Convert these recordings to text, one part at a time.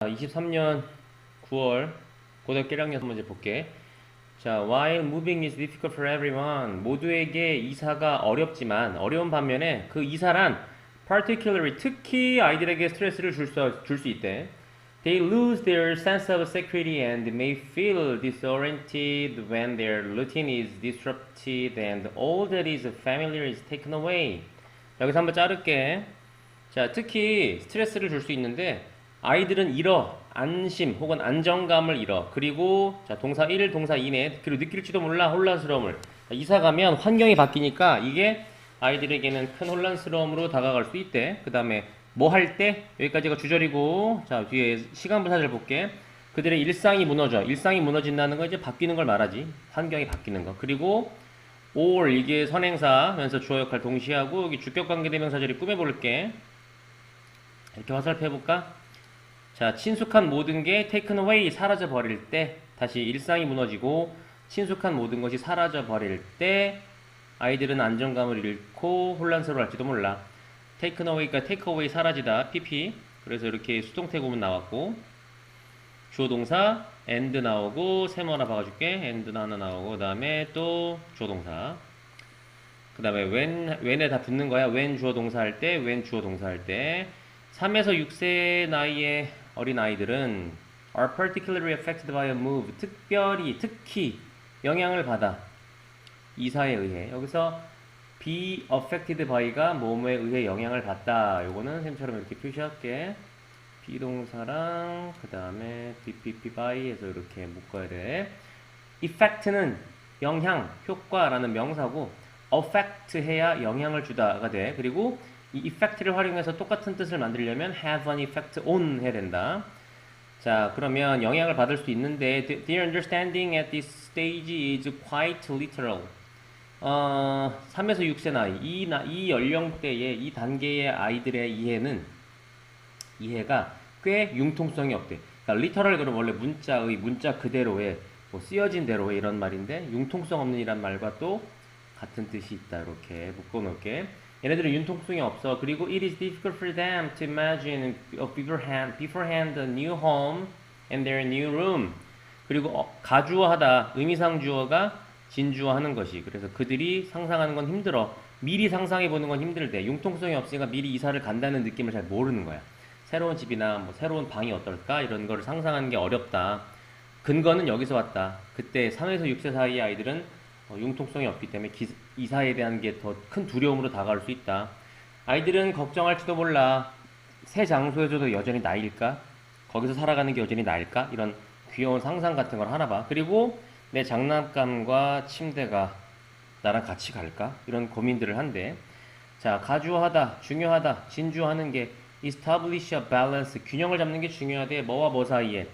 23년 9월 고등학교 1학년 문제 볼게. 자, while moving is difficult for everyone. 모두에게 이사가 어렵지만 어려운 반면에 그 이사란 particularly 특히 아이들에게 스트레스를 줄 수 있대. They lose their sense of security and may feel disoriented when their routine is disrupted and all that is familiar is taken away. 여기서 한번 자를게. 자, 특히 스트레스를 줄 수 있는데 아이들은 안심 혹은 안정감을 잃어. 그리고 자, 동사 1, 동사 2네. 그리고 느낄지도 몰라 혼란스러움을. 이사 가면 환경이 바뀌니까 이게 아이들에게는 큰 혼란스러움으로 다가갈 수 있대. 그 다음에 뭐 할 때? 여기까지가 주절이고, 자, 뒤에 시간분사절 볼게. 그들의 일상이 무너져. 일상이 무너진다는 건 이제 바뀌는 걸 말하지. 환경이 바뀌는 거. 그리고 or 이게 선행사면서 주어 역할 동시에 하고 여기 주격관계 대명사절이 꾸며볼게. 이렇게 화살표 해볼까? 자, 친숙한 모든 게 taken away 사라져 버릴 때, 다시 일상이 무너지고 친숙한 모든 것이 사라져 버릴 때 아이들은 안정감을 잃고 혼란스러워할지도 몰라. taken away가 take away 사라지다 pp. 그래서 이렇게 수동태 구문 나왔고 주어 동사 and 나오고 세모 하나 박아줄게. and 하나 나오고 그 다음에 또 주어 동사. 그 다음에 when에 다 붙는 거야. when 주어 동사 할 때, when 주어 동사 할 때. 3에서 6세 나이의 어린 아이들은 are particularly affected by a move. 특히 영향을 받아. 이사에 의해. 여기서 be affected by가 뭐뭐에 의해 영향을 받다. 요거는 쌤처럼 이렇게 표시할게. 비동사랑 그 다음에 dpp by에서 이렇게 묶어야 돼. effect는 영향, 효과라는 명사고 affect 해야 영향을 주다가 돼. 그리고 이 effect를 활용해서 똑같은 뜻을 만들려면 have an effect on 해야 된다. 자, 그러면 영향을 받을 수 있는데 their understanding at this stage is quite literal. 3에서 6세 나이, 이 연령대의 이 단계의 아이들의 이해가 꽤 융통성이 없대. 그러니까 literal 그럼 원래 문자 그대로의 뭐 쓰여진 대로의 이런 말인데 융통성 없는 이란 말과 또 같은 뜻이 있다. 이렇게 묶어놓을게. 얘네들은 융통성이 없어. 그리고 it is difficult for them to imagine beforehand a new home and their new room. 그리고 가주어하다 의미상 주어가 진주어하는 것이. 그래서 그들이 상상하는 건 힘들어. 미리 상상해 보는 건 힘들대. 융통성이 없으니까 미리 이사를 간다는 느낌을 잘 모르는 거야. 새로운 집이나 뭐 새로운 방이 어떨까 이런 거를 상상하는 게 어렵다. 근거는 여기서 왔다. 그때 3에서 6세 사이의 아이들은 융통성이 없기 때문에 이사에 대한 게 더 큰 두려움으로 다가올 수 있다. 아이들은 걱정할지도 몰라. 새 장소에서도 여전히 나일까? 거기서 살아가는 게 여전히 나일까? 이런 귀여운 상상 같은 걸 하나 봐. 그리고 내 장난감과 침대가 나랑 같이 갈까? 이런 고민들을 한대. 자, 가주어하다, 중요하다, 진주하는 게 establish a balance, 균형을 잡는 게 중요하대. 뭐와 뭐 사이에.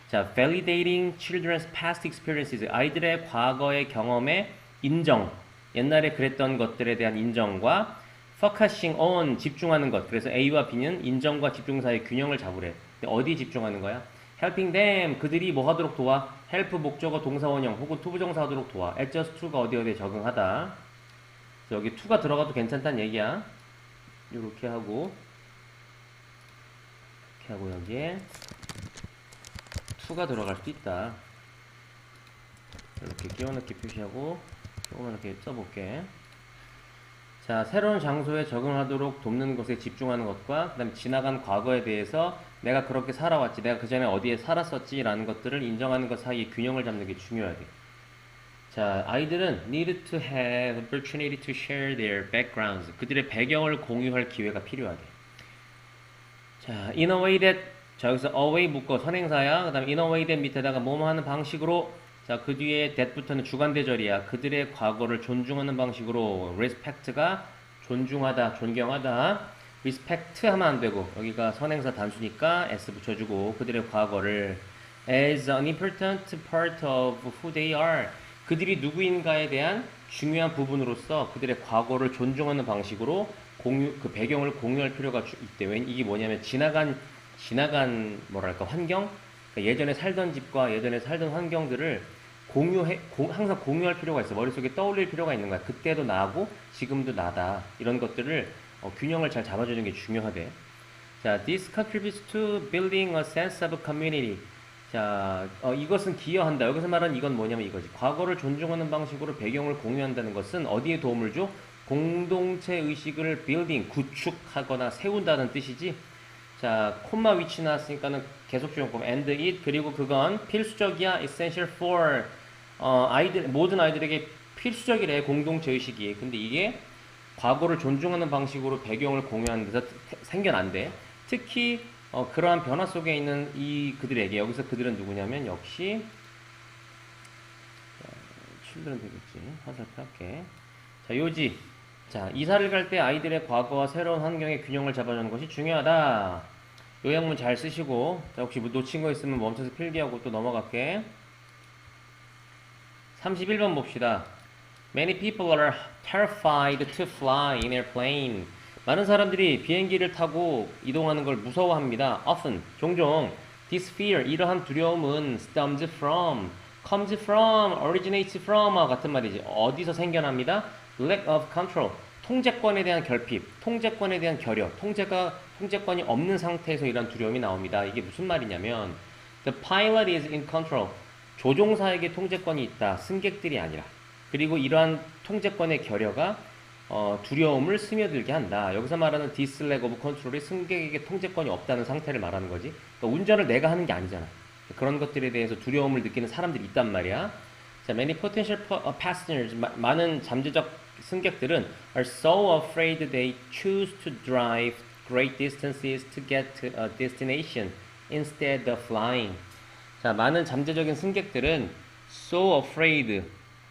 자, validating children's past experiences, 아이들의 과거의 경험의 인정, 옛날에 그랬던 것들에 대한 인정과 focusing on, 집중하는 것. 그래서 A와 B는 인정과 집중 사이의 균형을 잡으래. 근데 어디 집중하는 거야? helping them, 그들이 뭐 하도록 도와? help 목적어 동사 원형 혹은 투부정사 하도록 도와. adjust to가 어디에 적응하다. 그래서 여기 to가 들어가도 괜찮다는 얘기야. 이렇게 하고 여기에 to가 들어갈 수 있다. 이렇게 끼워넣기 표시하고 조금 이렇게 써볼게. 자, 새로운 장소에 적응하도록 돕는 것에 집중하는 것과 그 다음에 지나간 과거에 대해서 내가 그렇게 살아왔지, 내가 그 전에 어디에 살았었지 라는 것들을 인정하는 것 사이에 균형을 잡는 게 중요하대. 자, 아이들은 need to have opportunity to share their backgrounds. 그들의 배경을 공유할 기회가 필요하대. 자, in a way that, 자, 여기서 away 묶어 선행사야. 그 다음에 in a way that 밑에다가 뭐뭐 하는 방식으로. 자, 그 뒤에 that부터는 주관대절이야. 그들의 과거를 존중하는 방식으로. respect가 존중하다, 존경하다. respect 하면 안 되고 여기가 선행사 단수니까 s 붙여주고 그들의 과거를 as an important part of who they are. 그들이 누구인가에 대한 중요한 부분으로서 그들의 과거를 존중하는 방식으로 그 배경을 공유할 필요가 있대. 왜 이게 뭐냐면 지나간 뭐랄까 환경, 그러니까 예전에 살던 집과 예전에 살던 환경들을 항상 공유할 필요가 있어. 머릿속에 떠올릴 필요가 있는 거야. 그때도 나고 지금도 나다. 이런 것들을 균형을 잘 잡아주는 게 중요하대. 자, this contributes to building a sense of community. 자, 이것은 기여한다. 여기서 말하는 이건 뭐냐면 이거지. 과거를 존중하는 방식으로 배경을 공유한다는 것은 어디에 도움을 줘? 공동체 의식을 building, 구축하거나 세운다는 뜻이지. 자, 콤마 위치 나왔으니까는 계속 주용법 and it 그리고 그건 필수적이야. essential for 아이들 모든 아이들에게 필수적이래. 공동체 의식이. 근데 이게 과거를 존중하는 방식으로 배경을 공유하는 데서 생겨난대. 특히 그러한 변화 속에 있는 이 그들에게 여기서 그들은 누구냐면 역시 children 되겠지. 화살표 할게. 자, 요지. 자, 이사를 갈 때 아이들의 과거와 새로운 환경의 균형을 잡아주는 것이 중요하다. 요약문 잘 쓰시고, 자, 혹시 놓친 거 있으면 멈춰서 필기하고 또 넘어갈게. 31번 봅시다. Many people are terrified to fly in airplane. 많은 사람들이 비행기를 타고 이동하는 걸 무서워합니다. Often, 종종, this fear, 이러한 두려움은 stems from, comes from, originates from 같은 말이지. 어디서 생겨납니다? Lack of control, 통제권에 대한 결핍, 통제권에 대한 결여, 통제권이 없는 상태에서 이런 두려움이 나옵니다. 이게 무슨 말이냐면 The pilot is in control, 조종사에게 통제권이 있다. 승객들이 아니라. 그리고 이러한 통제권의 결여가 두려움을 스며들게 한다. 여기서 말하는 this lack of control이 승객에게 통제권이 없다는 상태를 말하는 거지. 그러니까 운전을 내가 하는 게 아니잖아. 그런 것들에 대해서 두려움을 느끼는 사람들이 있단 말이야. 자, many potential passengers, 많은 잠재적 승객들은 are so afraid they choose to drive great distances to get to a destination instead of flying. 자, 많은 잠재적인 승객들은 so afraid,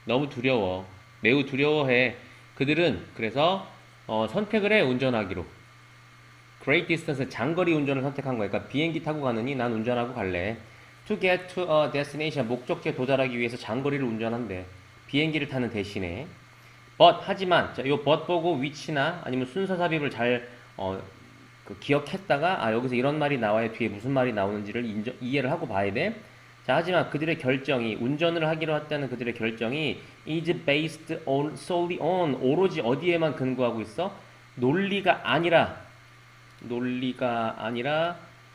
너무 두려워, 매우 두려워해. 그들은 그래서 선택을 해. 운전하기로. great distance, 장거리 운전을 선택한 거야. 그러니까 비행기 타고 가느니 난 운전하고 갈래. to get to a destination, 목적지에 도달하기 위해서 장거리를 운전한대. 비행기를 타는 대신에. but, 하지만, 자, 요 but 보고 위치나 아니면 순서 삽입을 잘 기억했다가 여기서 이런 말이 나와야 뒤에 무슨 말이 나오는지를 이해를 하고 봐야 돼. 자, 하지만 그들의 결정이, 운전을 하기로 했다는 그들의 결정이 is based on, solely on, 오로지 어디에만 근거하고 있어? 논리가 아니라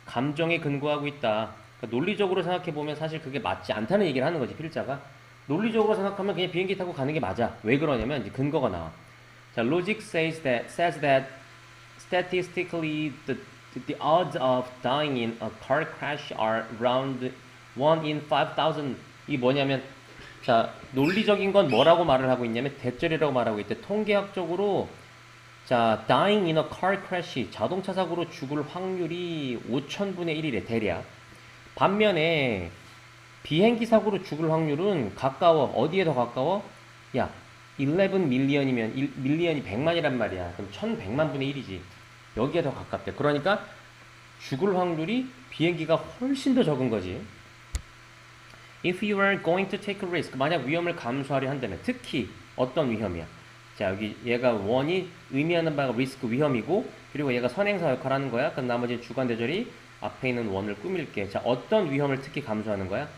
감정에 근거하고 있다. 그러니까 논리적으로 생각해보면 사실 그게 맞지 않다는 얘기를 하는 거지, 필자가. 논리적으로 생각하면 그냥 비행기 타고 가는 게 맞아. 왜 그러냐면 이제 근거가 나와. 자, logic says that statistically the odds of dying in a car crash are around 1 in 5,000. 이 뭐냐면, 자, 논리적인 건 뭐라고 말을 하고 있냐면 대절이라고 말하고 있대. 통계학적으로 자, dying in a car crash, 자동차 사고로 죽을 확률이 5,000분의 1이래, 대략. 반면에 비행기 사고로 죽을 확률은 가까워. 어디에 더 가까워? 야, 11 밀리언이면 밀리언이 100만이란 말이야. 그럼 1100만 분의 1이지. 여기에 더 가깝대. 그러니까 죽을 확률이 비행기가 훨씬 더 적은 거지. If you are going to take a risk, 만약 위험을 감수하려 한다면 특히 어떤 위험이야? 자, 여기 얘가 원이 의미하는 바가 리스크, 위험이고, 그리고 얘가 선행사 역할을 하는 거야. 그럼 나머지 주관대절이 앞에 있는 원을 꾸밀게. 자, 어떤 위험을 특히 감수하는 거야?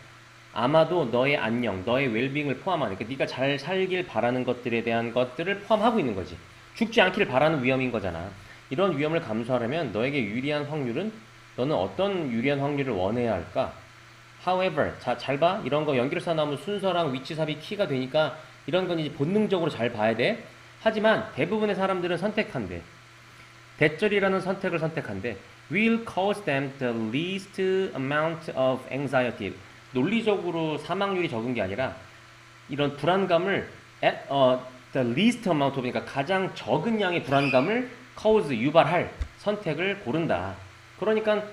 아마도 너의 안녕, 너의 웰빙을 포함하는, 그러니까 네가 잘 살길 바라는 것들에 대한 것들을 포함하고 있는 거지. 죽지 않기를 바라는 위험인 거잖아. 이런 위험을 감수하려면 너에게 유리한 확률은, 너는 어떤 유리한 확률을 원해야 할까? However, 자, 잘 봐. 이런 거 연결사 나오면 순서랑 위치 삽입 키가 되니까 이런 건 이제 본능적으로 잘 봐야 돼. 하지만 대부분의 사람들은 선택한대. 대절이라는 선택을 선택한대. Will cause them the least amount of anxiety. 논리적으로 사망률이 적은 게 아니라 이런 불안감을 at the least amount of, 그러니까 가장 적은 양의 불안감을 cause, 유발할 선택을 고른다. 그러니까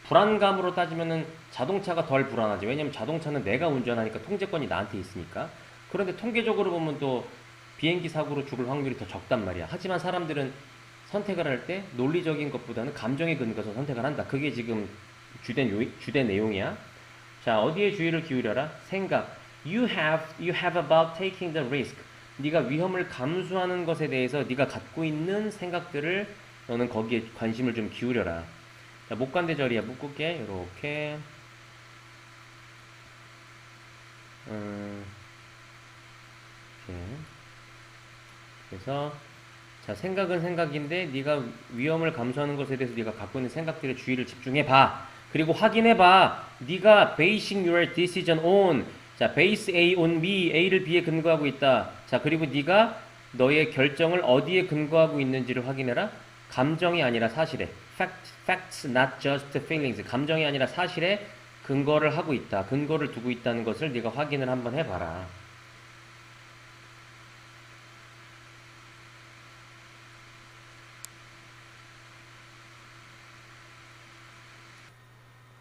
불안감으로 따지면은 자동차가 덜 불안하지. 왜냐면 자동차는 내가 운전하니까 통제권이 나한테 있으니까. 그런데 통계적으로 보면 또 비행기 사고로 죽을 확률이 더 적단 말이야. 하지만 사람들은 선택을 할 때 논리적인 것보다는 감정에 근거해서 선택을 한다. 그게 지금 주된 내용이야. 자, 어디에 주의를 기울여라? 생각. You have about taking the risk. 네가 위험을 감수하는 것에 대해서 네가 갖고 있는 생각들을 너는 거기에 관심을 좀 기울여라. 자, 목관대절이야. 묶을게. 요렇게. 이렇게. 그래서 자, 생각은 생각인데 네가 위험을 감수하는 것에 대해서 네가 갖고 있는 생각들의 주의를 집중해 봐. 그리고 확인해 봐. 네가 basing your decision on 자, base A on B, A를 B에 근거하고 있다. 자, 그리고 네가 너의 결정을 어디에 근거하고 있는지를 확인해라. 감정이 아니라 사실에. Facts, not just feelings. 감정이 아니라 사실에 근거를 하고 있다. 근거를 두고 있다는 것을 네가 확인을 한번 해봐라.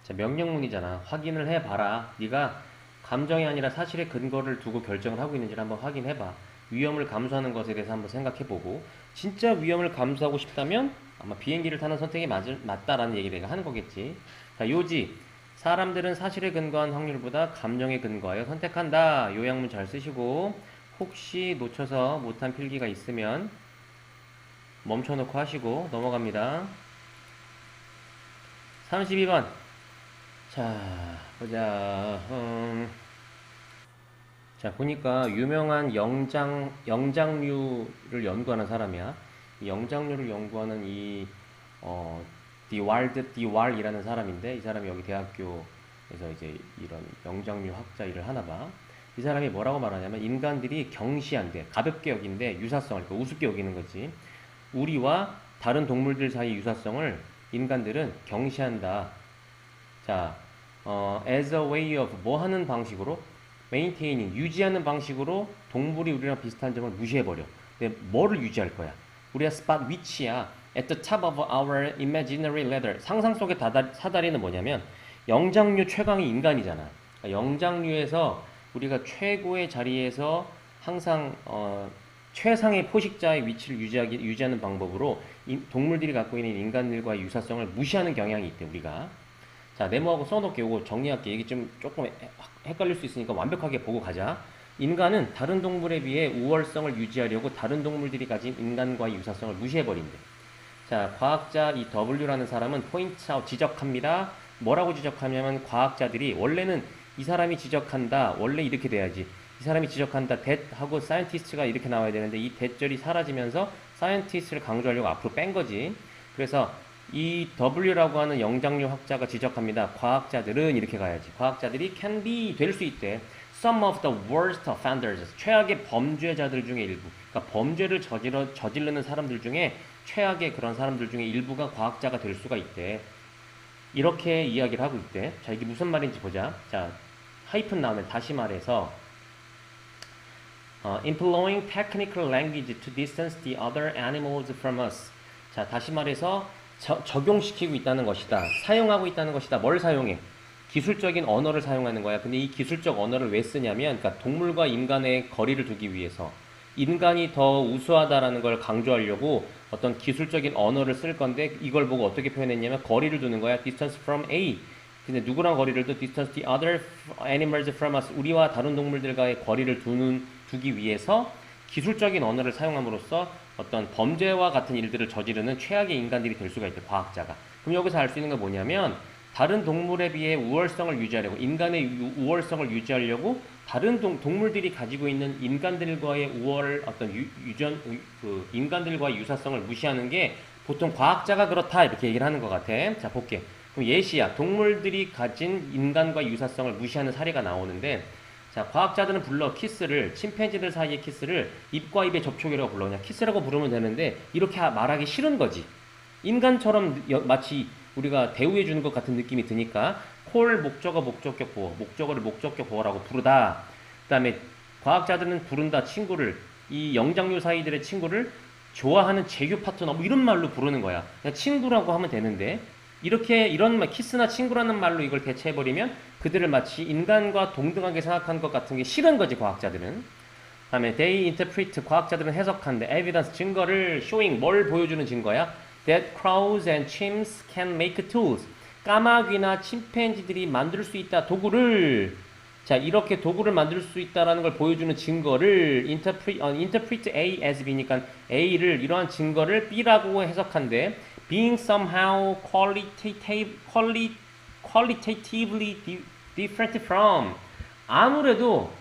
자, 명령문이잖아. 확인을 해봐라. 네가 감정이 아니라 사실의 근거를 두고 결정을 하고 있는지를 한번 확인해봐. 위험을 감수하는 것에 대해서 한번 생각해보고 진짜 위험을 감수하고 싶다면 아마 비행기를 타는 선택이 맞다라는 얘기를 내가 하는 거겠지. 자, 요지. 사람들은 사실에 근거한 확률보다 감정에 근거하여 선택한다. 요약문 잘 쓰시고 혹시 놓쳐서 못한 필기가 있으면 멈춰놓고 하시고 넘어갑니다. 32번. 자, 보자. 자, 보니까 유명한 영장류를 연구하는 사람이야. 이 영장류를 연구하는 디왈이라는 사람인데, 이 사람이 여기 대학교에서 이제 이런 영장류 학자 일을 하나 봐. 이 사람이 뭐라고 말하냐면, 인간들이 경시한대. 가볍게 여긴데, 유사성을, 그러니까 우습게 여기는 거지. 우리와 다른 동물들 사이 유사성을 인간들은 경시한다. 자, as a way of 뭐 하는 방식으로? maintaining, 유지하는 방식으로 동물이 우리랑 비슷한 점을 무시해버려. 근데 뭐를 유지할 거야? 우리가 spot which야. at the top of our imaginary ladder. 상상 속의 사다리는 뭐냐면 영장류 최강이 인간이잖아. 그러니까 영장류에서 우리가 최고의 자리에서 항상 최상의 포식자의 위치를 유지하는 방법으로 동물들이 갖고 있는 인간들과의 유사성을 무시하는 경향이 있대, 우리가. 자, 네모하고 써놓을게. 요거 정리할게. 이게 좀 조금 헷갈릴 수 있으니까 완벽하게 보고 가자. 인간은 다른 동물에 비해 우월성을 유지하려고 다른 동물들이 가진 인간과의 유사성을 무시해버린대. 자, 과학자 이 W라는 사람은 포인트 아웃 지적합니다. 뭐라고 지적하냐면 과학자들이 원래는 이 사람이 지적한다. 원래 이렇게 돼야지. 이 사람이 지적한다. that 하고 scientist가 이렇게 나와야 되는데 이 that절이 사라지면서 scientist를 강조하려고 앞으로 뺀 거지. 그래서 이 W라고 하는 영장류 학자가 지적합니다. 과학자들은 이렇게 가야지. 과학자들이 can be 될 수 있대. Some of the worst offenders 최악의 범죄자들 중에 일부. 그러니까 범죄를 저지르는 사람들 중에 최악의 그런 사람들 중에 일부가 과학자가 될 수가 있대. 이렇게 이야기를 하고 있대. 자, 이게 무슨 말인지 보자. 자, 하이픈 나오면 다시 말해서 employing technical language to distance the other animals from us. 자, 다시 말해서 적용시키고 있다는 것이다. 사용하고 있다는 것이다. 뭘 사용해? 기술적인 언어를 사용하는 거야. 근데 이 기술적 언어를 왜 쓰냐면, 그러니까 동물과 인간의 거리를 두기 위해서 인간이 더 우수하다라는 걸 강조하려고 어떤 기술적인 언어를 쓸 건데 이걸 보고 어떻게 표현했냐면 거리를 두는 거야. distance from A. 근데 누구랑 거리를 둬? distance the other animals from us. 우리와 다른 동물들과의 거리를 두기 위해서 기술적인 언어를 사용함으로써 어떤 범죄와 같은 일들을 저지르는 최악의 인간들이 될 수가 있대, 과학자가. 그럼 여기서 알 수 있는 건 뭐냐면 다른 동물에 비해 우월성을 유지하려고, 인간의 우월성을 유지하려고 다른 동물들이 가지고 있는 인간들과의 인간들과의 유사성을 무시하는 게 보통 과학자가 그렇다 이렇게 얘기를 하는 것 같아. 자, 볼게. 그럼 예시야. 동물들이 가진 인간과 유사성을 무시하는 사례가 나오는데, 자, 과학자들은 키스를, 침팬지들 사이의 키스를 입과 입의 접촉이라고 불러. 그냥 키스라고 부르면 되는데 이렇게 말하기 싫은 거지. 인간처럼 마치 우리가 대우해 주는 것 같은 느낌이 드니까 콜 목적어 목적격 보어, 목적어를 목적격 보어라고 부르다. 그다음에 과학자들은 부른다, 친구를, 이 영장류 사이들의 친구를 좋아하는 재규 파트너 뭐 이런 말로 부르는 거야. 그냥 친구라고 하면 되는데 이런 말, 키스나 친구라는 말로 이걸 대체해버리면 그들을 마치 인간과 동등하게 생각하는 것 같은 게 싫은 거지, 과학자들은. 다음에 they interpret, 과학자들은 해석한대. evidence, 증거를. showing, 뭘 보여주는 증거야? that crows and chimps can make tools. 까마귀나 침팬지들이 만들 수 있다, 도구를. 자, 이렇게 도구를 만들 수 있다라는 걸 보여주는 증거를 interpret A as B니까 A를, 이러한 증거를 B라고 해석한대. being somehow qualitatively different from, 아무래도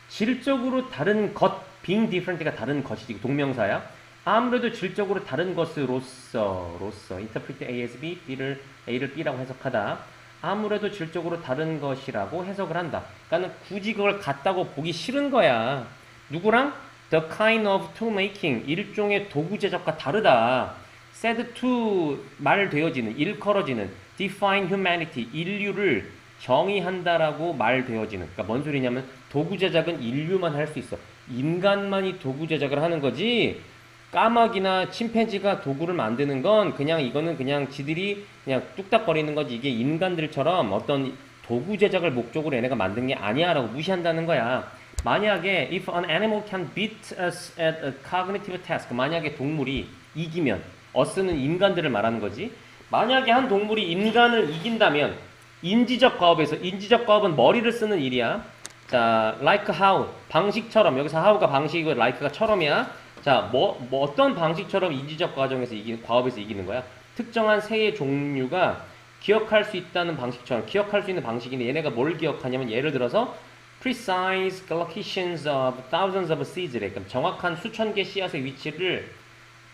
질적으로 다른 것, being different가 다른 것이지, 동명사야. 아무래도 질적으로 다른 것으로서 interpret A as B, A를 B라고 해석하다. 아무래도 질적으로 다른 것이라고 해석을 한다. 그러니까 굳이 그걸 같다고 보기 싫은 거야. 누구랑? The kind of tool making, 일종의 도구 제작과 다르다. said to 말되어지는, 일컬어지는 define humanity, 인류를 정의한다라고 말되어지는. 그러니까 뭔 소리냐면 도구 제작은 인류만 할 수 있어. 인간만이 도구 제작을 하는 거지. 까마귀나 침팬지가 도구를 만드는 건 그냥 이거는 그냥 지들이 그냥 뚝딱거리는 거지. 이게 인간들처럼 어떤 도구 제작을 목적으로 얘네가 만든 게 아니야라고 무시한다는 거야. 만약에 if an animal can beat us at a cognitive task, 만약에 동물이 이기면, us는 인간들을 말하는 거지. 만약에 한 동물이 인간을 이긴다면 인지적 과업에서, 인지적 과업은 머리를 쓰는 일이야. 자, like how, 방식처럼, 여기서 how가 방식이고 like가 처럼이야. 자, 어떤 방식처럼 인지적 과정에서 과업에서 이기는 거야? 특정한 새의 종류가 기억할 수 있다는 방식처럼, 기억할 수 있는 방식인데 얘네가 뭘 기억하냐면 예를 들어서 precise locations of thousands of seeds래. 그러니까 정확한 수천 개 씨앗의 위치를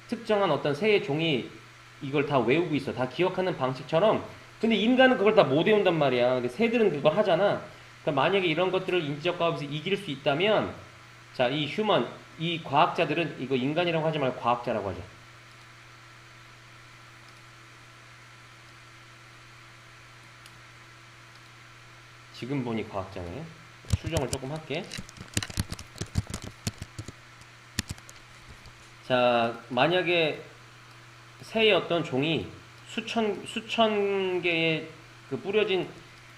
특정한 어떤 새의 종이 이걸 다 외우고 있어. 다 기억하는 방식처럼. 근데 인간은 그걸 다 못 외운단 말이야. 근데 새들은 그걸 하잖아. 그러니까 만약에 이런 것들을 인지적 과업에서 이길 수 있다면, 자, 이 과학자들은, 이거 인간이라고 하지 말고 과학자라고 하자. 지금 보니 과학자네. 수정을 조금 할게. 자, 만약에 새의 어떤 종이 수천 개의 그 뿌려진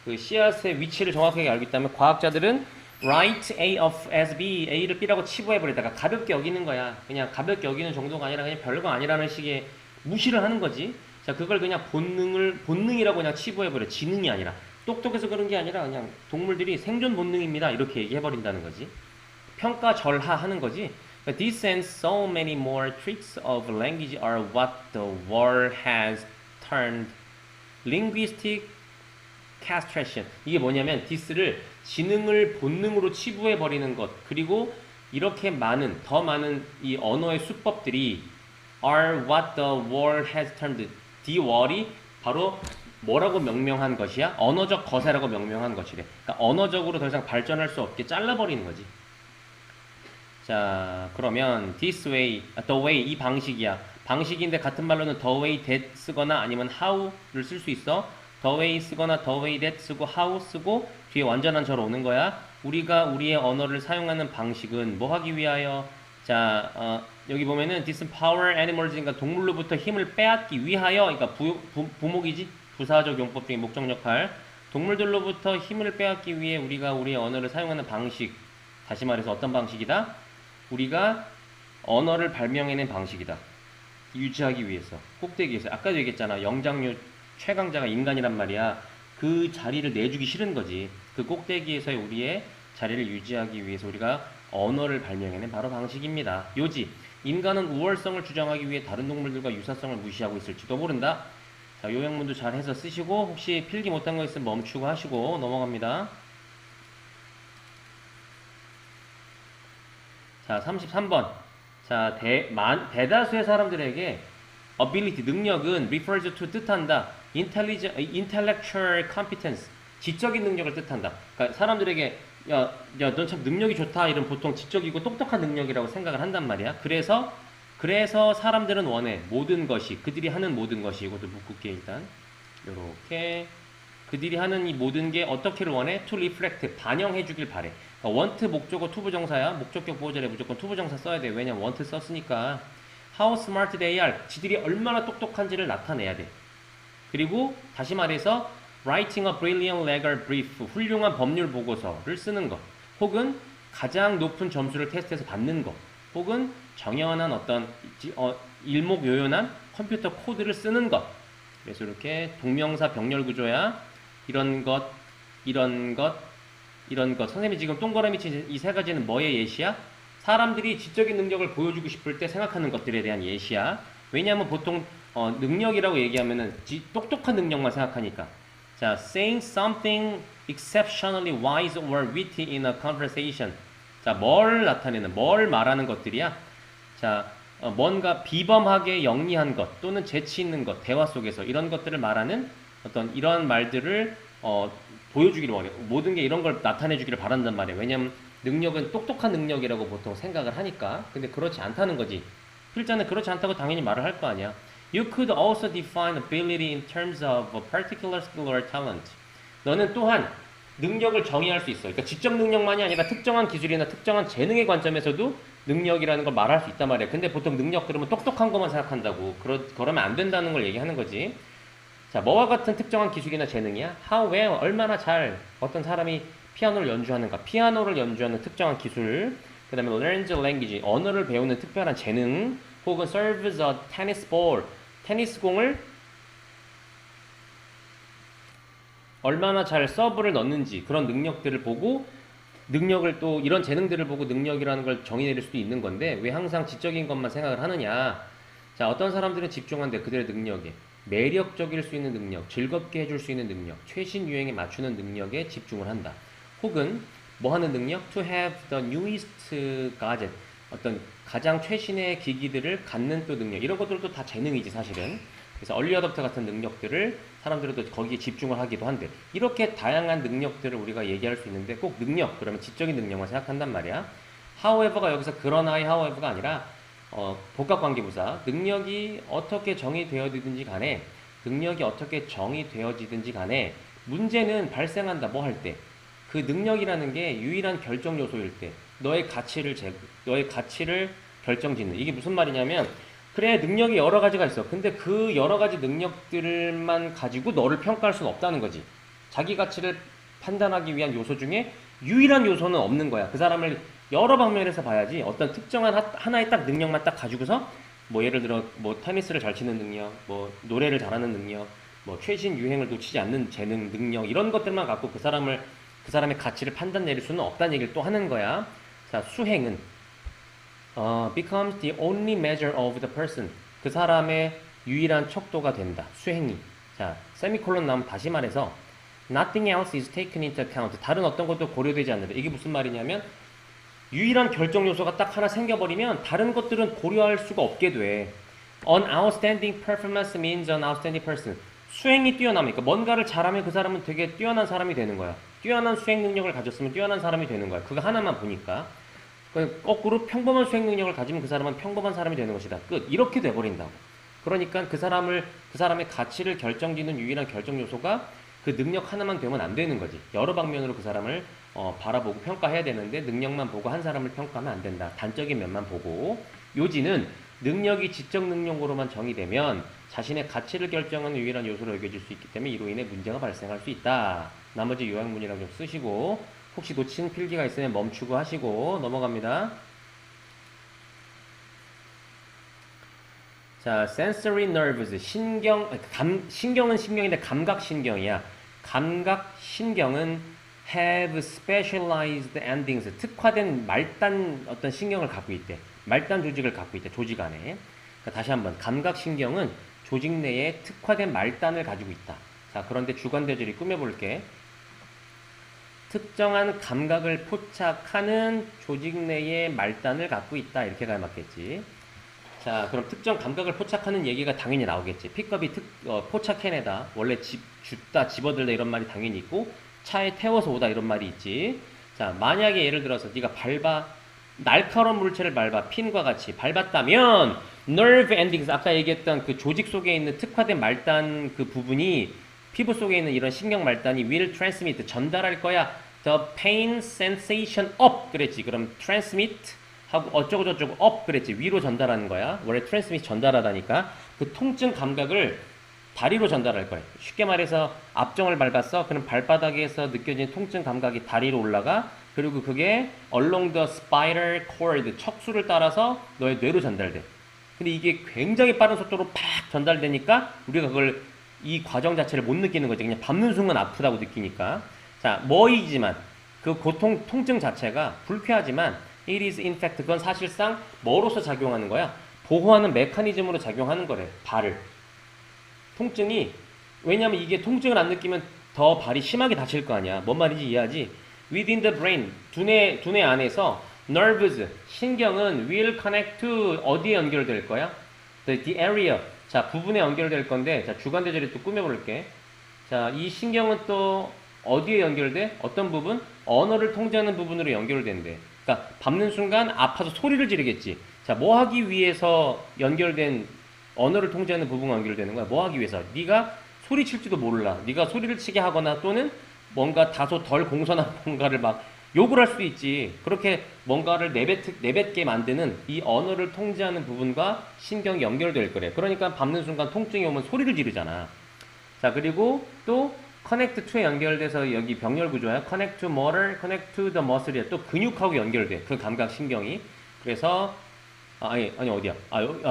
그 씨앗의 위치를 정확하게 알고 있다면 과학자들은 write A of as B, A를 B라고 치부해버리다가 가볍게 여기는 거야. 그냥 가볍게 여기는 정도가 아니라 그냥 별거 아니라는 식의 무시를 하는 거지. 자, 그걸 그냥 본능이라고 그냥 치부해버려. 지능이 아니라. 똑똑해서 그런 게 아니라 그냥 동물들이 생존 본능입니다. 이렇게 얘기해버린다는 거지. 평가절하하는 거지. This and so many more tricks of language are what the world has turned linguistic castration. 이게 뭐냐면 this를 지능을 본능으로 치부해버리는 것, 그리고 이렇게 많은, 더 많은 이 언어의 수법들이 are what the world has turned, the world이 바로 뭐라고 명명한 것이야? 언어적 거세라고 명명한 것이래. 그러니까 언어적으로 더 이상 발전할 수 없게 잘라버리는 거지. 자, 그러면 this way, the way, 이 방식이야. 방식인데 같은 말로는 the way that 쓰거나 아니면 how를 쓸 수 있어. the way 쓰거나 the way that 쓰고 how 쓰고 뒤에 완전한 절 오는 거야. 우리가 우리의 언어를 사용하는 방식은 뭐 하기 위하여? 자, 여기 보면은 disempower animals, 그러니까 동물로부터 힘을 빼앗기 위하여, 그러니까 부목이지, 부사적 용법 중에 목적 역할. 동물들로부터 힘을 빼앗기 위해 우리가 우리의 언어를 사용하는 방식. 다시 말해서 어떤 방식이다? 우리가 언어를 발명해낸 방식이다. 유지하기 위해서. 꼭대기에서. 아까도 얘기했잖아. 영장류 최강자가 인간이란 말이야. 그 자리를 내주기 싫은 거지. 그 꼭대기에서의 우리의 자리를 유지하기 위해서 우리가 언어를 발명해낸 바로 방식입니다. 요지. 인간은 우월성을 주장하기 위해 다른 동물들과 유사성을 무시하고 있을지도 모른다. 자, 요약문도 잘 해서 쓰시고, 혹시 필기 못한 거 있으면 멈추고 하시고 넘어갑니다. 자, 33번. 자, 대다수의 사람들에게 ability, 능력은 refers to 뜻한다. intellectual competence, 지적인 능력을 뜻한다. 그러니까 사람들에게 야, 넌 참 능력이 좋다. 이런 보통 지적이고 똑똑한 능력이라고 생각을 한단 말이야. 그래서 사람들은 원해. 모든 것이, 그들이 하는 모든 것이, 이것도 묶을게 일단. 요렇게. 그들이 하는 이 모든 게 어떻게를 원해? to reflect, 반영해 주길 바래. 그러니까 want 목적어 투부정사야. 목적격 보호절에 무조건 투부정사 써야 돼. 왜냐면 want 썼으니까. How smart they are, 지들이 얼마나 똑똑한지를 나타내야 돼. 그리고 다시 말해서 writing a brilliant legal brief, 훌륭한 법률 보고서를 쓰는 것, 혹은 가장 높은 점수를 테스트해서 받는 것, 혹은 정연한 어떤 일목요연한 컴퓨터 코드를 쓰는 것. 그래서 이렇게 동명사 병렬 구조야. 이런 것. 선생님이 지금 동그라미 친 이 세 가지는 뭐의 예시야? 사람들이 지적인 능력을 보여주고 싶을 때 생각하는 것들에 대한 예시야. 왜냐하면 보통 능력이라고 얘기하면은 똑똑한 능력만 생각하니까. 자, saying something exceptionally wise or witty in a conversation. 자, 뭘 나타내는, 뭘 말하는 것들이야? 자, 뭔가 비범하게 영리한 것 또는 재치 있는 것, 대화 속에서 이런 것들을 말하는 어떤 이런 말들을 보여주기를 원해요. 모든 게 이런 걸 나타내 주기를 바란단 말이에요. 왜냐면 능력은 똑똑한 능력이라고 보통 생각을 하니까. 근데 그렇지 않다는 거지. 필자는 그렇지 않다고 당연히 말을 할 거 아니야. You could also define ability in terms of a particular skill or talent. 너는 또한 능력을 정의할 수 있어. 그러니까 지적 능력만이 아니라 특정한 기술이나 특정한 재능의 관점에서도 능력이라는 걸 말할 수 있단 말이야. 근데 보통 능력 그러면 똑똑한 것만 생각한다고. 그러면 안 된다는 걸 얘기하는 거지. 자, 뭐와 같은 특정한 기술이나 재능이야? How well, 얼마나 잘 어떤 사람이 피아노를 연주하는가. 피아노를 연주하는 특정한 기술. 그 다음에 learns a language, 언어를 배우는 특별한 재능. 혹은 serves a tennis ball, 테니스 공을 얼마나 잘 서브를 넣는지 그런 능력들을 보고 능력을 또 이런 재능들을 보고 능력이라는 걸 정의 내릴 수도 있는 건데 왜 항상 지적인 것만 생각을 하느냐. 자, 어떤 사람들은 집중한데 그들의 능력에 매력적일 수 있는 능력, 즐겁게 해줄 수 있는 능력, 최신 유행에 맞추는 능력에 집중을 한다. 혹은 뭐 하는 능력? To have the newest gadget, 어떤 가장 최신의 기기들을 갖는 또 능력, 이런 것들도 다 재능이지 사실은. 그래서 얼리 어댑터 같은 능력들을 사람들은 또 거기에 집중을 하기도 한데 이렇게 다양한 능력들을 우리가 얘기할 수 있는데 꼭 능력 그러면 지적인 능력만 생각한단 말이야. however가 여기서 그러나의 however가 아니라 복합관계부사 능력이 어떻게 정의되어지든지 간에 능력이 어떻게 정의되어지든지 간에 문제는 발생한다. 뭐 할 때 그 능력이라는 게 유일한 결정 요소일 때 너의 가치를 결정짓는. 이게 무슨 말이냐면 그래 능력이 여러 가지가 있어. 근데 그 여러 가지 능력들만 가지고 너를 평가할 수는 없다는 거지. 자기 가치를 판단하기 위한 요소 중에 유일한 요소는 없는 거야. 그 사람을 여러 방면에서 봐야지 어떤 특정한 하나의 딱 능력만 딱 가지고서 뭐 예를 들어 뭐 테니스를 잘 치는 능력, 뭐 노래를 잘하는 능력, 뭐 최신 유행을 놓치지 않는 재능, 능력 이런 것들만 갖고 그 사람의 가치를 판단 내릴 수는 없다는 얘기를 또 하는 거야. 자, 수행은 becomes the only measure of the person. 그 사람의 유일한 척도가 된다. 수행이. 자, 세미콜론 나오면 다시 말해서 nothing else is taken into account. 다른 어떤 것도 고려되지 않는다. 이게 무슨 말이냐면 유일한 결정 요소가 딱 하나 생겨버리면 다른 것들은 고려할 수가 없게 돼. An outstanding performance means an outstanding person. 수행이 뛰어나니까 뭔가를 잘하면 그 사람은 되게 뛰어난 사람이 되는 거야. 뛰어난 수행 능력을 가졌으면 뛰어난 사람이 되는 거야. 그거 하나만 보니까. 거꾸로 평범한 수행 능력을 가지면 그 사람은 평범한 사람이 되는 것이다. 끝. 이렇게 돼버린다고. 그러니까 그 사람의 가치를 결정짓는 유일한 결정 요소가 그 능력 하나만 되면 안 되는 거지. 여러 방면으로 그 사람을 바라보고 평가해야 되는데 능력만 보고 한 사람을 평가하면 안 된다. 단적인 면만 보고. 요지는 능력이 지적 능력으로만 정의되면 자신의 가치를 결정하는 유일한 요소로 여겨질 수 있기 때문에 이로 인해 문제가 발생할 수 있다. 나머지 요약문이랑 좀 쓰시고 혹시 놓친 필기가 있으면 멈추고 하시고 넘어갑니다. 자, sensory nerves, 신경은 신경인데 감각신경이야. 감각신경은 have specialized endings, 특화된 말단 어떤 신경을 갖고 있대. 말단 조직을 갖고 있대, 조직 안에. 그러니까 다시 한번, 감각신경은 조직 내에 특화된 말단을 가지고 있다. 자, 그런데 주관대절이 꾸며볼게. 특정한 감각을 포착하는 조직 내의 말단을 갖고 있다. 이렇게 가야 맞겠지. 자, 그럼 특정 감각을 포착하는 얘기가 당연히 나오겠지. 픽업이 포착해내다. 원래 줍다, 집어들다 이런 말이 당연히 있고 차에 태워서 오다 이런 말이 있지. 자, 만약에 예를 들어서 네가 날카로운 물체를 밟아 핀과 같이 밟았다면 nerve endings, 아까 얘기했던 그 조직 속에 있는 특화된 말단 그 부분이 피부 속에 있는 이런 신경 말단이 will transmit, 전달할 거야. The pain sensation up 그랬지. 그럼 transmit 하고 어쩌고저쩌고 up 그랬지. 위로 전달하는 거야. 원래 transmit 전달하다니까. 그 통증 감각을 다리로 전달할 거야. 쉽게 말해서 앞정을 밟았어. 그럼 발바닥에서 느껴진 통증 감각이 다리로 올라가. 그리고 그게 along the spinal cord, 척수를 따라서 너의 뇌로 전달돼. 근데 이게 굉장히 빠른 속도로 팍 전달되니까 우리가 그걸 이 과정 자체를 못 느끼는 거지. 그냥 밟는 순간 아프다고 느끼니까. 자, 뭐이지만 그 통증 자체가 불쾌하지만 it is in fact, 그건 사실상 뭐로서 작용하는 거야? 보호하는 메커니즘으로 작용하는 거래. 발을. 통증이, 왜냐면 이게 통증을 안 느끼면 더 발이 심하게 다칠 거 아니야. 뭔 말인지 이해하지? Within the brain, 두뇌 안에서 nerves, 신경은 will connect to 어디에 연결될 거야? The area. 자, 부분에 연결될 건데, 자, 주관대절이 또 꾸며볼게. 자, 이 신경은 또 어디에 연결돼? 어떤 부분? 언어를 통제하는 부분으로 연결된대. 그러니까 밟는 순간 아파서 소리를 지르겠지. 자, 뭐 하기 위해서 연결된 언어를 통제하는 부분과 연결되는 거야? 뭐 하기 위해서? 네가 소리칠지도 몰라. 네가 소리를 치게 하거나 또는 뭔가 다소 덜 공손한 뭔가를 막 욕을 할 수도 있지. 그렇게 뭔가를 내뱉게 만드는 이 언어를 통제하는 부분과 신경이 연결될 거래. 그러니까 밟는 순간 통증이 오면 소리를 지르잖아. 자, 그리고 또 connect to에 연결돼서 여기 병렬 구조야. connect to motor, connect to the muscle이야. 또 근육하고 연결돼. 그 감각 신경이. 그래서 아니 어디야?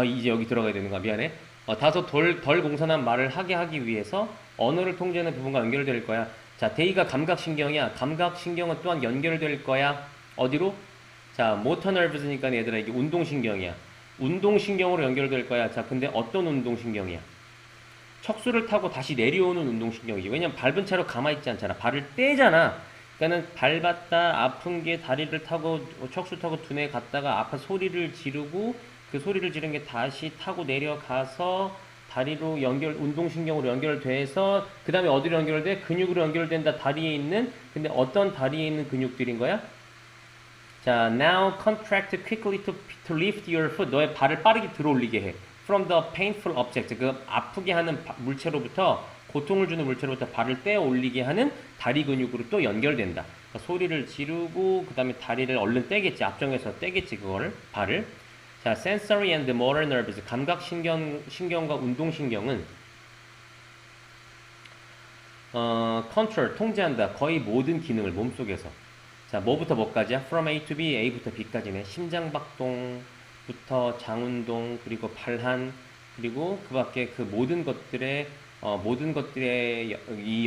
이제 여기 들어가야 되는 거야. 미안해. 다소 덜 공손한 말을 하기 위해서 언어를 통제하는 부분과 연결될 거야. 자, 데이가 감각신경이야. 감각신경은 또한 연결될 거야. 어디로? 자, 모터 nerves니까 얘들아 이게 운동신경이야. 운동신경으로 연결될 거야. 자, 근데 어떤 운동신경이야? 척수를 타고 다시 내려오는 운동신경이지. 왜냐면 밟은 채로 가만히 있지 않잖아. 발을 떼잖아. 그러니까는 밟았다 아픈 게 다리를 타고 척수 타고 두뇌 갔다가 아파 소리를 지르고 그 소리를 지른 게 다시 타고 내려가서 다리로 운동신경으로 연결돼서 그 다음에 어디로 연결돼? 근육으로 연결된다. 다리에 있는 근데 어떤 다리에 있는 근육들인 거야? 자, now contract quickly to lift your foot. 너의 발을 빠르게 들어 올리게 해. From the painful object. 그 아프게 하는 물체로부터 고통을 주는 물체로부터 발을 떼어 올리게 하는 다리 근육으로 또 연결된다. 그러니까 소리를 지르고 그 다음에 다리를 얼른 떼겠지. 앞정에서 떼겠지 그거를 발을. 자, sensory and motor nerves. 감각신경과 운동신경은 control, 통제한다. 거의 모든 기능을 몸속에서. 자, 뭐부터 뭐까지야? From A to B, A부터 B까지네. 심장박동부터 장운동, 그리고 발한, 그리고 그 밖에 그 모든 것들의 이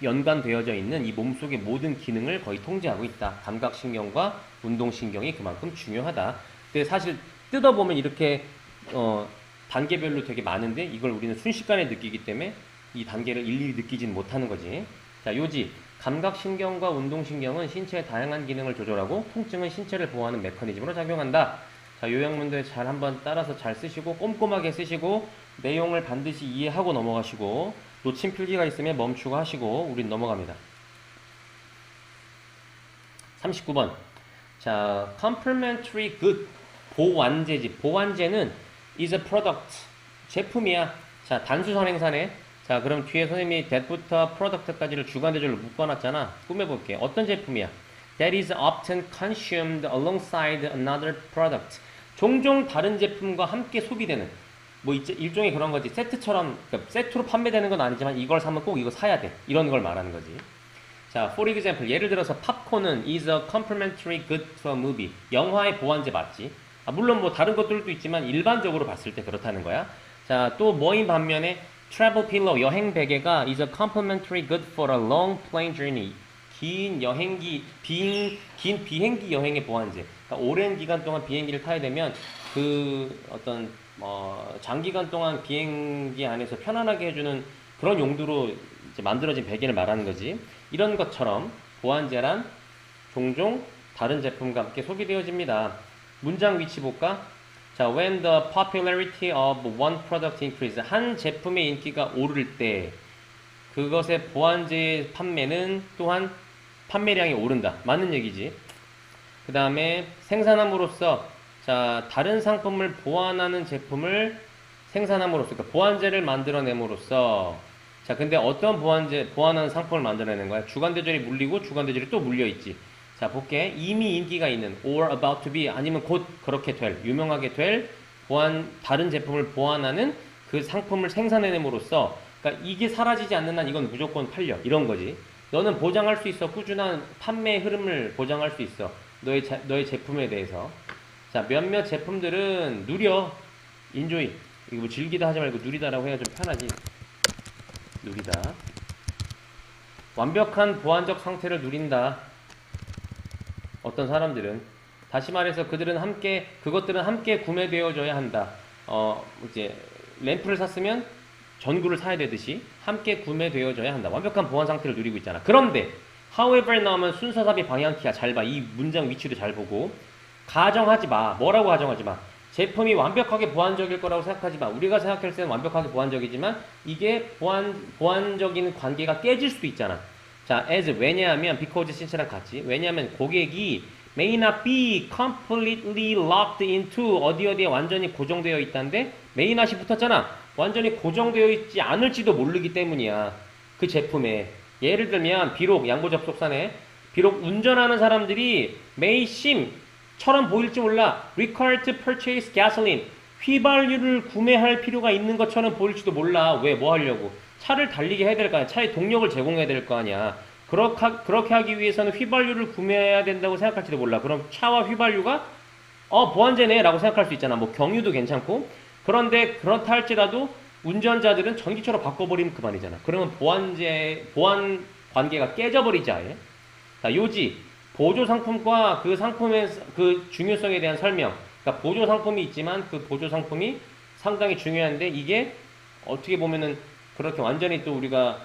연관되어져 있는 이 몸속의 모든 기능을 거의 통제하고 있다. 감각신경과 운동신경이 그만큼 중요하다. 근데 사실 뜯어보면 이렇게 단계별로 되게 많은데 이걸 우리는 순식간에 느끼기 때문에 이 단계를 일일이 느끼진 못하는 거지. 자, 요지. 감각신경과 운동신경은 신체의 다양한 기능을 조절하고 통증은 신체를 보호하는 메커니즘으로 작용한다. 자, 요약문들 잘 한번 따라서 잘 쓰시고 꼼꼼하게 쓰시고 내용을 반드시 이해하고 넘어가시고 놓친 필기가 있으면 멈추고 하시고 우린 넘어갑니다. 39번. 자, complementary good. 보완제지. 보완제는 is a product. 제품이야. 자, 단수선행사네. 자, 그럼 뒤에 선생님이 that부터 product까지를 주관대절로 묶어놨잖아. 꾸며볼게. 어떤 제품이야? That is often consumed alongside another product. 종종 다른 제품과 함께 소비되는. 뭐 일종의 그런 거지. 세트처럼, 그러니까 세트로 판매되는 건 아니지만 이걸 사면 꼭 이거 사야 돼. 이런 걸 말하는 거지. 자, for example, 예를 들어서 팝콘은 is a complementary good to a movie. 영화의 보완제 맞지? 물론 뭐 다른 것들도 있지만 일반적으로 봤을 때 그렇다는 거야. 자, 또 뭐인 반면에 travel pillow, 여행 베개가 is a complementary good for a long plane journey. 긴 비행기 여행의 보완제. 그러니까 오랜 기간 동안 비행기를 타야 되면 그 어떤 장기간 동안 비행기 안에서 편안하게 해주는 그런 용도로 이제 만들어진 베개를 말하는 거지. 이런 것처럼 보완제란 종종 다른 제품과 함께 소비되어집니다. 문장 위치 볼까? 자, when the popularity of one product increases. 한 제품의 인기가 오를 때 그것의 보완제 판매는 또한 판매량이 오른다. 맞는 얘기지. 그 다음에 생산함으로써 자, 다른 상품을 보완하는 제품을 생산함으로써 그러니까 보완제를 만들어냄으로써 자, 근데 어떤 보완하는 상품을 만들어내는 거야? 주관대절이 물리고 주관대절이 또 물려있지. 자, 볼게. 이미 인기가 있는 or about to be 아니면 곧 그렇게 유명하게 될 다른 제품을 보완하는 그 상품을 생산해냄으로써 그러니까 이게 사라지지 않는 한 이건 무조건 팔려. 이런 거지. 너는 보장할 수 있어. 꾸준한 판매 흐름을 보장할 수 있어. 너의 제품에 대해서. 자, 몇몇 제품들은 누려. 인조이. 이거 뭐 즐기다 하지 말고 누리다라고 해야 좀 편하지. 누리다. 완벽한 보완적 상태를 누린다. 어떤 사람들은 다시 말해서 그것들은 함께 구매되어져야 한다. 이제 램프를 샀으면 전구를 사야 되듯이 함께 구매되어져야 한다. 완벽한 보완 상태를 누리고 있잖아. 그런데 however 나오면 순서삽입 방향키야. 잘 봐. 이 문장 위치도 잘 보고. 가정하지 마. 뭐라고 가정하지 마. 제품이 완벽하게 보완적일 거라고 생각하지 마. 우리가 생각할 때는 완벽하게 보완적이지만 이게 보완적인 관계가 깨질 수도 있잖아. 자, as 왜냐하면 because since랑 같이. 왜냐하면 고객이 may not be completely locked into 어디에 완전히 고정되어 있다는데 may not이 붙었잖아. 완전히 고정되어 있지 않을지도 모르기 때문이야. 그 제품에. 예를 들면 비록 양보접속사네. 비록 운전하는 사람들이 may seem 처럼 보일지 몰라. required to purchase gasoline. 휘발유를 구매할 필요가 있는 것처럼 보일지도 몰라. 왜? 뭐 하려고? 차를 달리게 해야 될 거 아니야. 차에 동력을 제공해야 될 거 아니야. 그렇게 하기 위해서는 휘발유를 구매해야 된다고 생각할지도 몰라. 그럼 차와 휘발유가 보완제네 라고 생각할 수 있잖아. 뭐 경유도 괜찮고. 그런데 그렇다 할지라도 운전자들은 전기차로 바꿔버리면 그만이잖아. 그러면 보완 관계가 깨져버리지 아예. 자, 요지. 보조 상품과 그 상품의 그 중요성에 대한 설명. 그러니까 보조 상품이 있지만 그 보조 상품이 상당히 중요한데 이게 어떻게 보면은 그렇게 완전히 또 우리가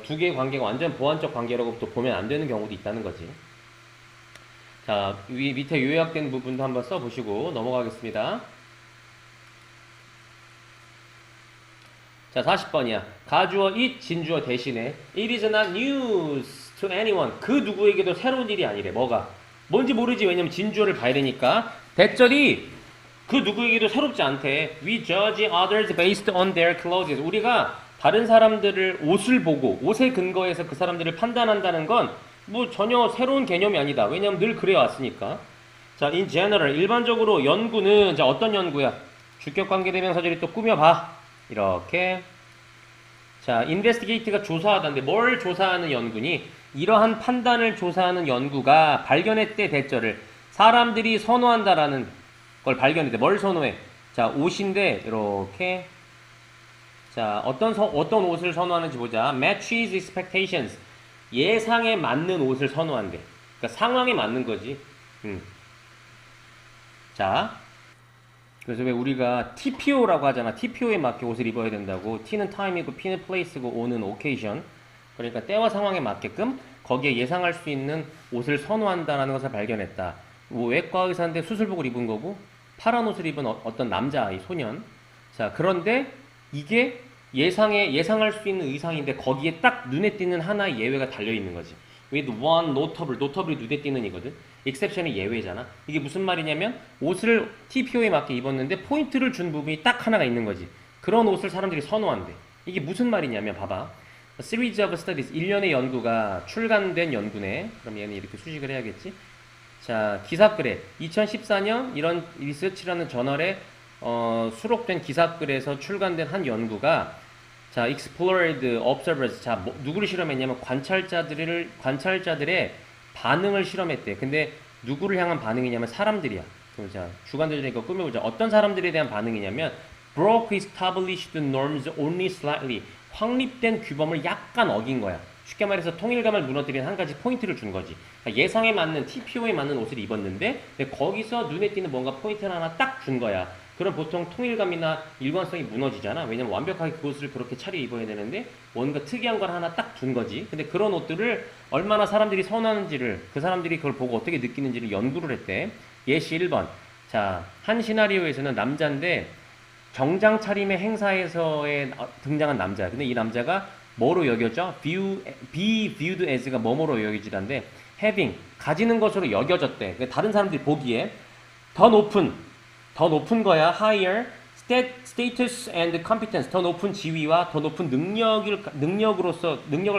두 개의 관계가 완전 보완적 관계라고 또 보면 안 되는 경우도 있다는 거지. 자, 밑에 요약된 부분도 한번 써보시고 넘어가겠습니다. 자, 40번이야. 가주어 it, 진주어 대신에 it is not news to anyone. 그 누구에게도 새로운 일이 아니래. 뭐가? 뭔지 모르지. 왜냐면 진주어를 봐야 되니까. 대절이 그 누구에게도 새롭지 않대. We judge others based on their clothes. 우리가 다른 사람들을 옷을 보고 옷에 근거해서 그 사람들을 판단한다는 건 뭐 전혀 새로운 개념이 아니다. 왜냐면 늘 그래 왔으니까. 자, in general 일반적으로 연구는 자 어떤 연구야? 주격관계대명사절이 또 꾸며봐. 이렇게. 자, investigate가 조사하다인데 뭘 조사하는 연구니? 이러한 판단을 조사하는 연구가 발견했대. 대절을 사람들이 선호한다라는 걸 발견했대. 뭘 선호해? 자, 옷인데 이렇게. 자, 어떤 옷을 선호하는지 보자. matches expectations. 예상에 맞는 옷을 선호한대. 그러니까 상황에 맞는 거지. 자, 그래서 왜 우리가 TPO라고 하잖아. TPO에 맞게 옷을 입어야 된다고. T는 time이고 P는 place고 O는 occasion. 그러니까 때와 상황에 맞게끔 거기에 예상할 수 있는 옷을 선호한다라는 것을 발견했다. 뭐 외과 의사인데 수술복을 입은 거고 파란 옷을 입은 어떤 남자아이, 소년. 자, 그런데 이게 예상할 수 있는 의상인데 거기에 딱 눈에 띄는 하나의 예외가 달려있는 거지. with one notable, notable이 눈에 띄는 이거든. exception이 예외잖아. 이게 무슨 말이냐면 옷을 TPO에 맞게 입었는데 포인트를 준 부분이 딱 하나가 있는 거지. 그런 옷을 사람들이 선호한대. 이게 무슨 말이냐면 봐봐. A series of studies, 일련의 연구가 출간된 연구네. 그럼 얘는 이렇게 수식을 해야겠지. 자, 기사글에 2014년 이런 리서치라는 저널에 수록된 기사글에서 출간된 한 연구가 자, explored observers. 자, 누구를 실험했냐면 관찰자들의 반응을 실험했대. 근데 누구를 향한 반응이냐면 사람들이야. 그럼 자, 주관들이니까 꾸며보자. 어떤 사람들에 대한 반응이냐면 broke established norms only slightly. 확립된 규범을 약간 어긴 거야. 쉽게 말해서 통일감을 무너뜨리는 한 가지 포인트를 준 거지. 그러니까 예상에 맞는 TPO에 맞는 옷을 입었는데 거기서 눈에 띄는 뭔가 포인트를 하나 딱 준 거야. 그럼 보통 통일감이나 일관성이 무너지잖아. 왜냐면 완벽하게 그 옷을 그렇게 차려 입어야 되는데 뭔가 특이한 걸 하나 딱 준 거지. 근데 그런 옷들을 얼마나 사람들이 선호하는지를 그 사람들이 그걸 보고 어떻게 느끼는지를 연구를 했대. 예시 1번. 자, 한 시나리오에서는 남자인데 정장 차림의 행사에서의 등장한 남자야. 근데 이 남자가 뭐로 여겨져? be viewed as가 뭐뭐로 여겨지던데 having, 가지는 것으로 여겨졌대. 다른 사람들이 보기에 더 높은 거야. higher status and competence. 더 높은 지위와 더 높은 능력을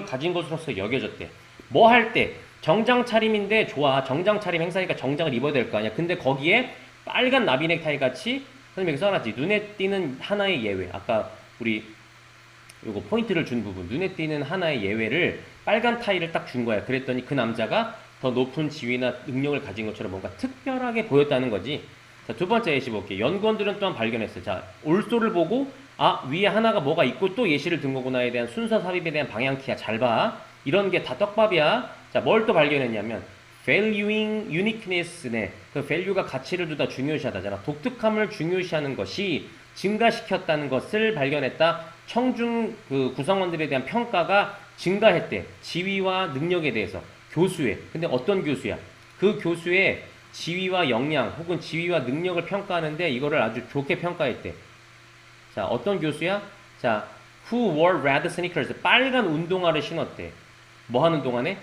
가진 것으로서 여겨졌대. 뭐 할 때? 정장 차림인데 좋아. 정장 차림 행사니까 정장을 입어야 될 거 아니야. 근데 거기에 빨간 나비 넥타이 같이 선생님이 여기 써놨지. 눈에 띄는 하나의 예외. 아까 우리 요거 포인트를 준 부분. 눈에 띄는 하나의 예외를 빨간 타이를 딱 준 거야. 그랬더니 그 남자가 더 높은 지위나 능력을 가진 것처럼 뭔가 특별하게 보였다는 거지. 자, 두 번째 예시 볼게요. 연구원들은 또한 발견했어요. 자, 올소를 보고 위에 하나가 뭐가 있고 또 예시를 든 거구나에 대한 순서 삽입에 대한 방향키야. 잘 봐. 이런 게 다 떡밥이야. 자, 뭘 또 발견했냐면 valuing uniqueness네. 그 value가 가치를 두다 중요시하다잖아. 독특함을 중요시하는 것이 증가시켰다는 것을 발견했다. 청중 그 구성원들에 대한 평가가 증가했대. 지위와 능력에 대해서. 교수의, 근데 어떤 교수야? 그 교수의 지위와 역량 혹은 지위와 능력을 평가하는데 이거를 아주 좋게 평가했대. 자, 어떤 교수야? 자, who wore red sneakers. 빨간 운동화를 신었대. 뭐 하는 동안에?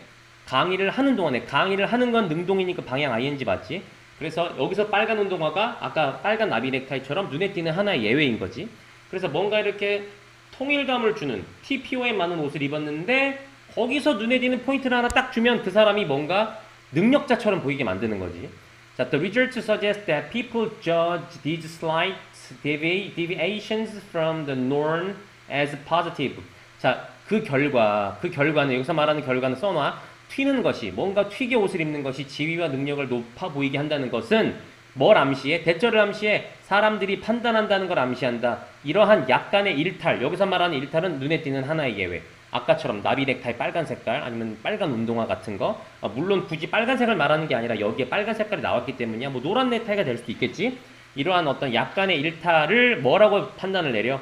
강의를 하는 동안에. 강의를 하는 건 능동이니까 방향 ing 맞지? 그래서 여기서 빨간 운동화가 아까 빨간 나비 넥타이처럼 눈에 띄는 하나의 예외인 거지. 그래서 뭔가 이렇게 통일감을 주는 TPO에 맞는 옷을 입었는데 거기서 눈에 띄는 포인트를 하나 딱 주면 그 사람이 뭔가 능력자처럼 보이게 만드는 거지. 자, the results suggest that people judge these slight deviations from the norm as positive. 자, 그 결과는 여기서 말하는 결과는 써놔. 튀는 것이, 뭔가 튀게 옷을 입는 것이 지위와 능력을 높아 보이게 한다는 것은 뭘 암시해? 대절을 암시해. 사람들이 판단한다는 걸 암시한다. 이러한 약간의 일탈, 여기서 말하는 일탈은 눈에 띄는 하나의 예외. 아까처럼 나비 넥타이 빨간 색깔 아니면 빨간 운동화 같은 거. 물론 굳이 빨간색을 말하는 게 아니라 여기에 빨간 색깔이 나왔기 때문이야. 뭐 노란 넥타이가 될 수도 있겠지. 이러한 어떤 약간의 일탈을 뭐라고 판단을 내려?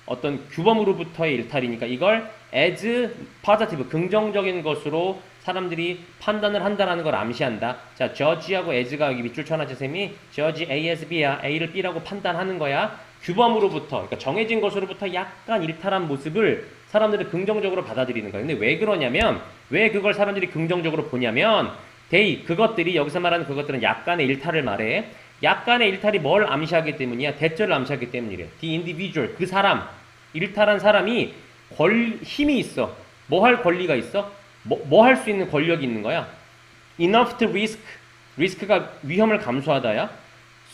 어떤 규범으로부터의 일탈이니까 이걸 as positive, 긍정적인 것으로 사람들이 판단을 한다라는 걸 암시한다. 자, judge하고 as가 여기 밑줄 쳐놔줘 쌤이 judge A as B야. A를 B라고 판단하는 거야. 규범으로부터, 그러니까 정해진 것으로부터 약간 일탈한 모습을 사람들은 긍정적으로 받아들이는 거야. 근데 왜 그러냐면, 왜 그걸 사람들이 긍정적으로 보냐면, 그것들이, 여기서 말하는 그것들은 약간의 일탈을 말해. 약간의 일탈이 뭘 암시하기 때문이야? 대절을 암시하기 때문이래. The individual, 그 사람, 일탈한 사람이 힘이 있어. 뭐 할 권리가 있어? 뭐 할 수 있는 권력이 있는 거야? Enough to risk, 리스크가 위험을 감수하다야.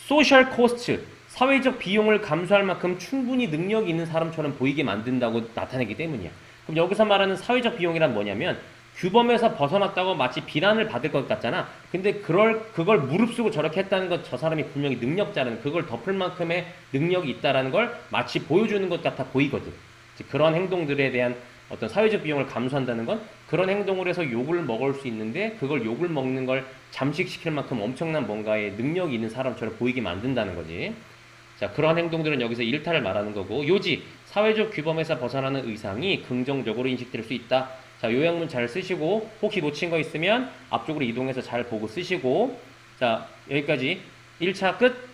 Social cost, 사회적 비용을 감수할 만큼 충분히 능력이 있는 사람처럼 보이게 만든다고 나타내기 때문이야. 그럼 여기서 말하는 사회적 비용이란 뭐냐면 규범에서 벗어났다고 마치 비난을 받을 것 같잖아. 근데 그걸 무릅쓰고 저렇게 했다는 건 저 사람이 분명히 능력자라는, 그걸 덮을 만큼의 능력이 있다라는 걸 마치 보여주는 것 같아 보이거든. 즉 그런 행동들에 대한 어떤 사회적 비용을 감수한다는 건 그런 행동을 해서 욕을 먹을 수 있는데 그걸 욕을 먹는 걸 잠식시킬 만큼 엄청난 뭔가의 능력이 있는 사람처럼 보이게 만든다는 거지. 자, 그런 행동들은 여기서 일탈을 말하는 거고, 요지, 사회적 규범에서 벗어나는 의상이 긍정적으로 인식될 수 있다. 자, 요약문 잘 쓰시고 혹시 놓친 거 있으면 앞쪽으로 이동해서 잘 보고 쓰시고. 자, 여기까지 1차 끝.